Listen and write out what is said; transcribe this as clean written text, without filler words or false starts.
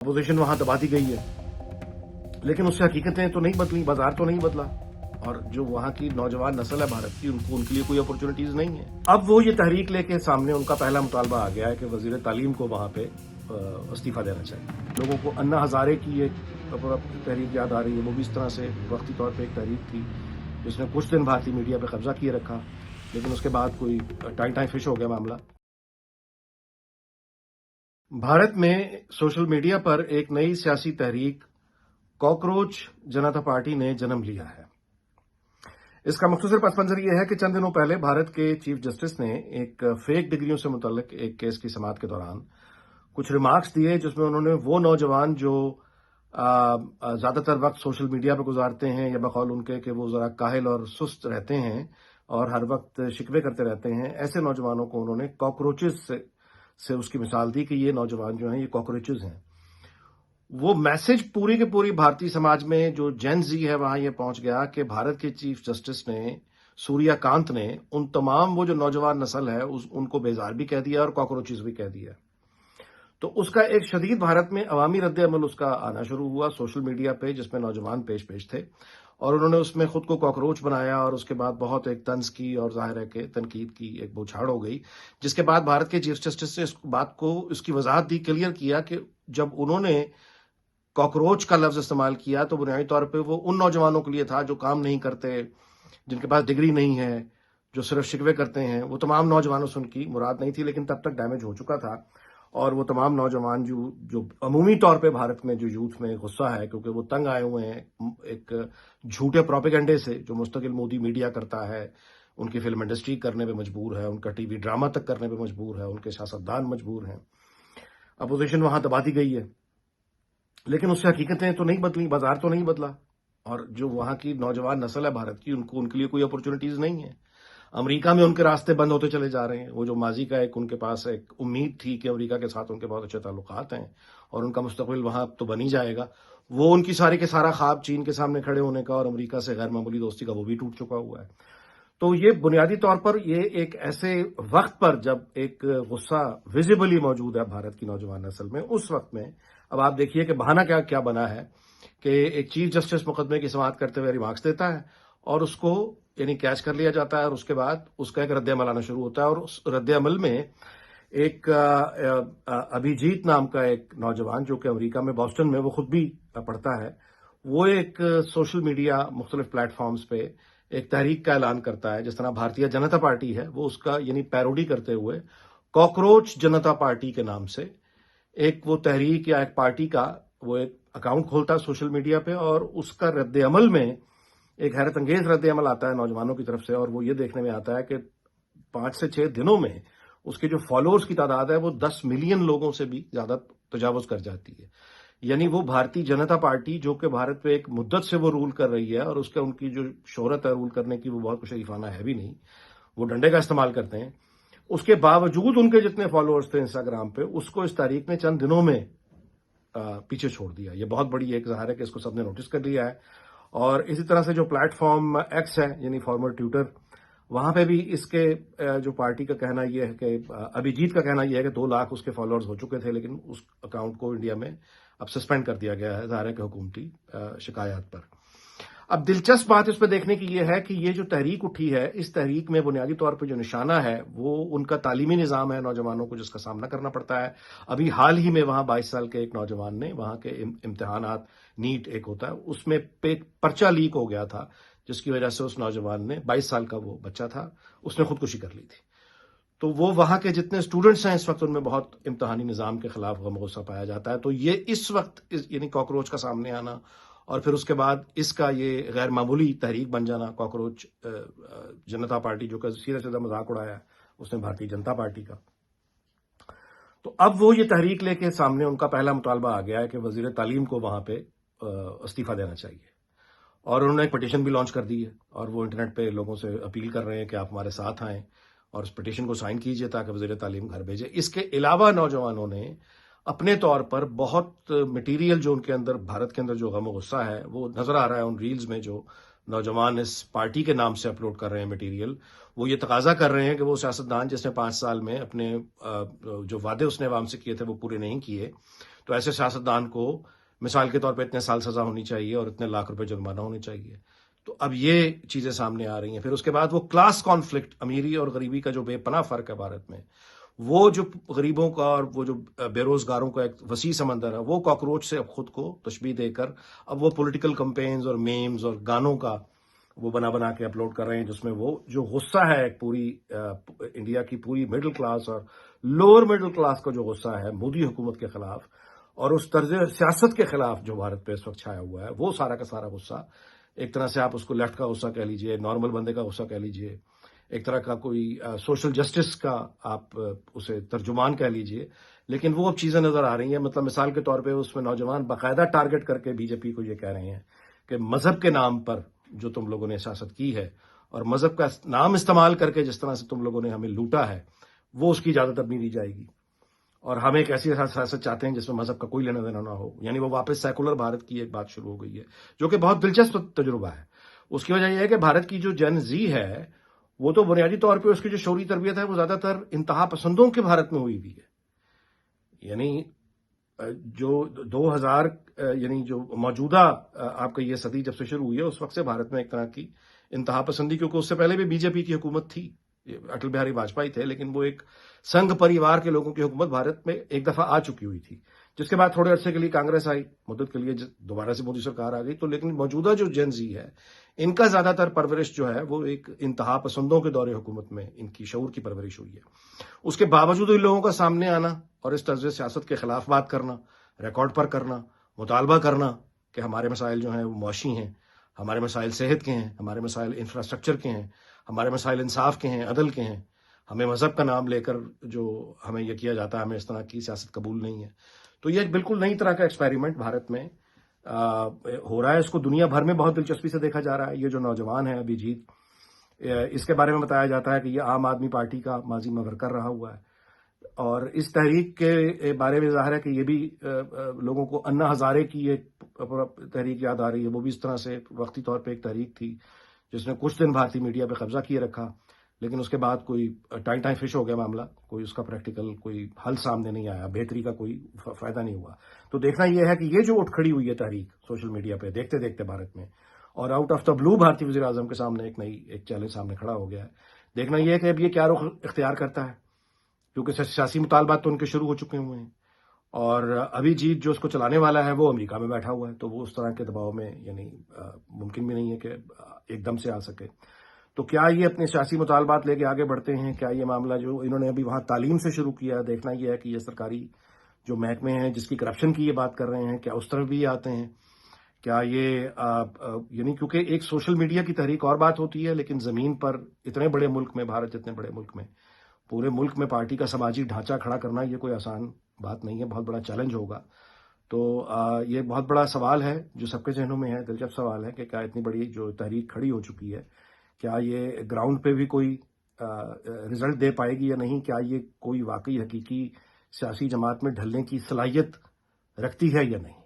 Opposition वहां दबा दी गई है, लेकिन उससे हकीकतें तो नहीं बदली, बाजार तो नहीं बदला, और जो वहां की नौजवान नस्ल है भारत की, उनके लिए कोई अपॉर्चुनिटीज नहीं है। अब वो ये तहरीक लेके सामने उनका पहला मुतालबा आ गया है कि वजीर तालीम को वहां पे इस्तीफा देना चाहिए। लोगों को अन्ना हजारे की एक तहरीक याद आ रही है, वो भी इस तरह से वक्ती तौर पर एक तहरीक थी जिसने कुछ दिन भारतीय मीडिया पर कब्जा किए रखा, लेकिन उसके बाद कोई टाइम फिश हो गया मामला। भारत में सोशल मीडिया पर एक नई सियासी तहरीक कॉकरोच जनता पार्टी ने जन्म लिया है। इसका मुख्तसर पस मंजर यह है कि चंद दिनों पहले भारत के चीफ जस्टिस ने एक फेक डिग्रियों से मुतल्लिक एक केस की समाअत के दौरान कुछ रिमार्क्स दिए, जिसमें उन्होंने वो नौजवान जो ज्यादातर वक्त सोशल मीडिया पर गुजारते हैं, या बकौल उनके कि वो जरा काहिल और सुस्त रहते हैं और हर वक्त शिकवे करते रहते हैं, ऐसे नौजवानों को उन्होंने कॉकरोचेस से उसकी मिसाल दी कि ये नौजवान जो हैं ये कॉकरोचेस हैं। वो मैसेज पूरी के पूरी भारतीय समाज में जो जेन जी है वहां ये पहुंच गया कि भारत के चीफ जस्टिस ने, सूर्यकांत ने, उन तमाम वो जो नौजवान नस्ल है उनको बेजार भी कह दिया और कॉकरोचेस भी कह दिया। तो उसका एक शदीद भारत में अवामी रद्द अमल उसका आना शुरू हुआ सोशल मीडिया पे, जिसमें नौजवान पेश थे और उन्होंने उसमें खुद को कॉकरोच बनाया, और उसके बाद बहुत एक तंज की और जाहिर है कि तनकीद की एक बौछार हो गई, जिसके बाद भारत के चीफ जस्टिस ने इस बात को इसकी वजाहत दी, क्लियर किया कि जब उन्होंने कॉकरोच का लफ्ज इस्तेमाल किया तो बुनियादी तौर पे वो उन नौजवानों के लिए था जो काम नहीं करते, जिनके पास डिग्री नहीं है, जो सिर्फ शिकवे करते हैं। वो तमाम नौजवानों से उनकी मुराद नहीं थी, लेकिन तब तक डैमेज हो चुका था। और वो तमाम नौजवान जो अमूमी तौर पे भारत में जो यूथ में गुस्सा है, क्योंकि वो तंग आए हुए हैं एक झूठे प्रोपेगेंडे से जो मुस्तकिल मोदी मीडिया करता है, उनकी फिल्म इंडस्ट्री करने पे मजबूर है, उनका टीवी ड्रामा तक करने पे मजबूर है, उनके सियासतदान मजबूर हैं। अपोजिशन वहां दबा दी गई है, लेकिन उससे हकीकतें तो नहीं बदली, बाजार तो नहीं बदला, और जो वहां की नौजवान नस्ल है भारत की, उनके लिए कोई अपॉर्चुनिटीज नहीं है। अमेरिका में उनके रास्ते बंद होते चले जा रहे हैं। वो जो माजी का एक उनके पास एक उम्मीद थी कि अमेरिका के साथ उनके बहुत अच्छे ताल्लुकात हैं और उनका मुस्तकबिल वहां तो बन ही जाएगा, वो उनकी सारी के सारा ख्वाब चीन के सामने खड़े होने का और अमेरिका से गैर मामूली दोस्ती का वो भी टूट चुका हुआ है। तो ये बुनियादी तौर पर ये एक ऐसे वक्त पर जब एक गुस्सा विजिबली मौजूद है भारत की नौजवान नस्ल में, उस वक्त में अब आप देखिए कि बहाना क्या क्या बना है कि एक चीफ जस्टिस मुकदमे की समाअत करते हुए रिमार्क्स देता है और उसको यानी कैच कर लिया जाता है, और उसके बाद उसका एक रद्द अमल आना शुरू होता है। और उस रद्द अमल में एक अभिजीत नाम का एक नौजवान जो कि अमेरिका में बॉस्टन में वो खुद भी पढ़ता है, वो एक सोशल मीडिया मुख्तलिफ प्लेटफॉर्म्स पे एक तहरीक का ऐलान करता है, जिस तरह भारतीय जनता पार्टी है वो उसका यानी पैरोडी करते हुए कॉकरोच जनता पार्टी के नाम से एक वो तहरीक या एक पार्टी का वो एक अकाउंट खोलता है सोशल मीडिया पे, और उसका रद्द अमल में एक हैरत अंगेज रद्द अमल आता है नौजवानों की तरफ से। और वो ये देखने में आता है कि 5 से 6 दिनों में उसके जो फॉलोअर्स की तादाद है वो 10 मिलियन लोगों से भी ज्यादा तजावुज कर जाती है। यानी वो भारतीय जनता पार्टी जो कि भारत पे एक मुद्दत से वो रूल कर रही है, और उसके उनकी जो शोहरत है रूल करने की वो बहुत कुछ शरीफाना है भी नहीं, वो डंडे का इस्तेमाल करते हैं, उसके बावजूद उनके जितने फॉलोअर्स थे इंस्टाग्राम पे, उसको इस तारीख ने चंद दिनों में पीछे छोड़ दिया। ये बहुत बड़ी एक ज़ाहिर है कि इसको सबने नोटिस कर लिया है। और इसी तरह से जो प्लेटफॉर्म एक्स है यानी फॉर्मर ट्विटर, वहां पे भी इसके जो पार्टी का कहना यह है कि अभिजीत का कहना यह है कि 2 लाख उसके फॉलोअर्स हो चुके थे, लेकिन उस अकाउंट को इंडिया में अब सस्पेंड कर दिया गया है ज़ाहिर है कि हुकूमती शिकायत पर। अब दिलचस्प बात इस पर देखने की यह है कि ये जो तहरीक उठी है, इस तहरीक में बुनियादी तौर पर जो निशाना है वो उनका तालीमी निज़ाम है नौजवानों को, जिसका सामना करना पड़ता है। अभी हाल ही में वहां 22 साल के एक नौजवान ने वहां के इम्तिहानात नीट एक होता है उसमें पर्चा लीक हो गया था, जिसकी वजह से उस नौजवान ने 22 साल का वो बच्चा था, उसने खुदकुशी कर ली थी। तो वो वहां के जितने स्टूडेंट्स हैं इस वक्त उनमें बहुत इम्तिहानी निज़ाम के खिलाफ गम गुस्सा पाया जाता है। तो ये इस वक्त यानी कॉकरोच का सामने आना और फिर उसके बाद इसका ये गैर मामूली तहरीक बन जाना, कॉकरोच जनता पार्टी जो कि सीधा सीधा मजाक उड़ाया है उसने भारतीय जनता पार्टी का। तो अब वो ये तहरीक लेके सामने उनका पहला मुतालबा आ गया है कि वजीर तालीम को वहां पे इस्तीफा देना चाहिए, और उन्होंने एक पटिशन भी लॉन्च कर दी है, और वो इंटरनेट पे लोगों से अपील कर रहे हैं कि आप हमारे साथ आएं और उस पटिशन को साइन कीजिए ताकि वजीर तालीम घर भेजे। इसके अलावा नौजवानों ने अपने तौर पर बहुत मटेरियल जो उनके अंदर भारत के अंदर जो गम गुस्सा है वो नजर आ रहा है उन रील्स में, जो नौजवान इस पार्टी के नाम से अपलोड कर रहे हैं मटेरियल। वो ये तकाजा कर रहे हैं कि वो सियासतदान जिसने 5 साल में अपने जो वादे उसने अवाम से किए थे वो पूरे नहीं किए, تو ایسے سیاستدان کو مثال کے طور پہ اتنے سال سزا ہونی چاہیے اور اتنے لاکھ روپے جرمانہ ہونی چاہیے. تو اب یہ چیزیں سامنے آ رہی ہیں. پھر اس کے بعد وہ کلاس کانفلکٹ، امیری اور غریبی کا جو بے پناہ فرق ہے بھارت میں، وہ جو غریبوں کا اور وہ جو بے روزگاروں کا ایک وسیع سمندر ہے، وہ کاکروچ سے اب خود کو تشبیہ دے کر اب وہ پولیٹیکل کمپینز اور میمز اور گانوں کا وہ بنا کے اپلوڈ کر رہے ہیں، جس میں وہ جو غصہ ہے ایک پوری انڈیا کی پوری مڈل کلاس اور لوور مڈل کلاس کا جو غصہ ہے مودی حکومت کے خلاف اور اس طرز سیاست کے خلاف جو بھارت پہ اس وقت چھایا ہوا ہے، وہ سارا کا سارا غصہ، ایک طرح سے آپ اس کو لیفٹ کا غصہ کہہ لیجئے، نارمل بندے کا غصہ کہہ لیجئے، ایک طرح کا کوئی سوشل جسٹس کا آپ اسے ترجمان کہہ لیجئے، لیکن وہ اب چیزیں نظر آ رہی ہیں. مطلب مثال کے طور پہ اس میں نوجوان باقاعدہ ٹارگٹ کر کے بی جے پی کو یہ کہہ رہے ہیں کہ مذہب کے نام پر جو تم لوگوں نے سیاست کی ہے اور مذہب کا نام استعمال کر کے جس طرح سے تم لوگوں نے ہمیں لوٹا ہے، وہ اس کی اجازت اب نہیں دی جائے گی. اور ہم ایک ایسی سیاست چاہتے ہیں جس میں مذہب کا کوئی لینا دینا نہ ہو. یعنی وہ واپس سیکولر بھارت کی ایک بات شروع ہو گئی ہے، جو کہ بہت دلچسپ تجربہ ہے. اس کی وجہ یہ ہے کہ بھارت کی جو جن زی ہے وہ تو بنیادی طور پہ اس کی جو شعوری تربیت ہے وہ زیادہ تر انتہا پسندوں کے بھارت میں ہوئی ہوئی ہے. یعنی جو 2000 یعنی جو موجودہ آپ کا یہ صدی جب سے شروع ہوئی ہے اس وقت سے بھارت میں ایک طرح کی انتہا پسندی، کیونکہ اس سے پہلے بھی بی جے پی کی حکومت تھی، اٹل بہاری واجپئی تھے، لیکن وہ ایک سنگھ پریوار کے لوگوں کی حکومت بھارت میں ایک دفعہ آ چکی ہوئی تھی، جس کے بعد تھوڑے عرصے کے لیے کانگریس آئی، مدت کے لیے دوبارہ سے مودی سرکار آ گئی. تو لیکن موجودہ جو جن زی ہے ان کا زیادہ تر پرورش جو ہے وہ ایک انتہا پسندوں کے دور حکومت میں ان کی شعور کی پرورش ہوئی ہے. اس کے باوجود ان لوگوں کا سامنے آنا اور اس طرز سیاست کے خلاف بات کرنا، ریکارڈ پر کرنا، مطالبہ کرنا کہ ہمارے مسائل جو ہیں وہ معاشی ہیں، ہمارے مسائل صحت کے ہیں، ہمارے مسائل انفراسٹرکچر کے ہیں، ہمارے مسائل انصاف کے ہیں، عدل کے ہیں، ہمیں مذہب کا نام لے کر جو ہمیں یہ کیا جاتا ہے ہمیں اس طرح کی سیاست قبول نہیں ہے. تو یہ ایک بالکل نئی طرح کا ایکسپیریمنٹ بھارت میں ہو رہا ہے. اس کو دنیا بھر میں بہت دلچسپی سے دیکھا جا رہا ہے. یہ جو نوجوان ہے ابھیجیت، اس کے بارے میں بتایا جاتا ہے کہ یہ عام آدمی پارٹی کا ماضی میں ورکر رہا ہوا ہے، اور اس تحریک کے بارے میں ظاہر ہے کہ یہ بھی لوگوں کو انا ہزارے کی ایک تحریک یاد آ رہی ہے. وہ بھی اس طرح سے وقتی طور پہ ایک تحریک تھی جس نے کچھ دن بھارتی میڈیا پہ قبضہ کیے رکھا، لیکن اس کے بعد کوئی ٹائم فش ہو گیا معاملہ، کوئی اس کا پریکٹیکل کوئی حل سامنے نہیں آیا، بہتری کا کوئی فائدہ نہیں ہوا. تو دیکھنا یہ ہے کہ یہ جو اٹھ کھڑی ہوئی ہے تحریک سوشل میڈیا پہ دیکھتے دیکھتے بھارت میں، اور آؤٹ آف دا بلو بھارتی وزیر اعظم کے سامنے ایک چیلنج سامنے کھڑا ہو گیا ہے. دیکھنا یہ ہے کہ اب یہ کیا رخ اختیار کرتا ہے، کیونکہ سیاسی مطالبات تو ان کے شروع ہو چکے ہوئے ہیں، اور ابھی جیت جو اس کو چلانے والا ہے وہ امریکہ میں بیٹھا ہوا ہے، تو وہ اس طرح کے دباؤ میں یعنی ممکن بھی نہیں ہے کہ ایک دم سے آ سکے. تو کیا یہ اپنے سیاسی مطالبات لے کے آگے بڑھتے ہیں؟ کیا یہ معاملہ جو انہوں نے ابھی وہاں تعلیم سے شروع کیا ہے، دیکھنا یہ ہے کہ یہ سرکاری جو محکمے ہیں جس کی کرپشن کی یہ بات کر رہے ہیں، کیا اس طرف بھی آتے ہیں؟ کیا یہ یعنی کیونکہ ایک سوشل میڈیا کی تحریک اور بات ہوتی ہے، لیکن زمین پر اتنے بڑے ملک میں، بھارت جتنے بڑے ملک میں، پورے ملک میں پارٹی کا سماجی ڈھانچہ کھڑا کرنا یہ کوئی آسان بات نہیں ہے، بہت بڑا چیلنج ہوگا. تو یہ بہت بڑا سوال ہے جو سب کے ذہنوں میں ہے، دلچسپ سوال ہے کہ کیا اتنی بڑی جو تحریک کھڑی ہو چکی ہے، کیا یہ گراؤنڈ پہ بھی کوئی رزلٹ دے پائے گی یا نہیں؟ کیا یہ کوئی واقعی حقیقی سیاسی جماعت میں ڈھلنے کی صلاحیت رکھتی ہے یا نہیں؟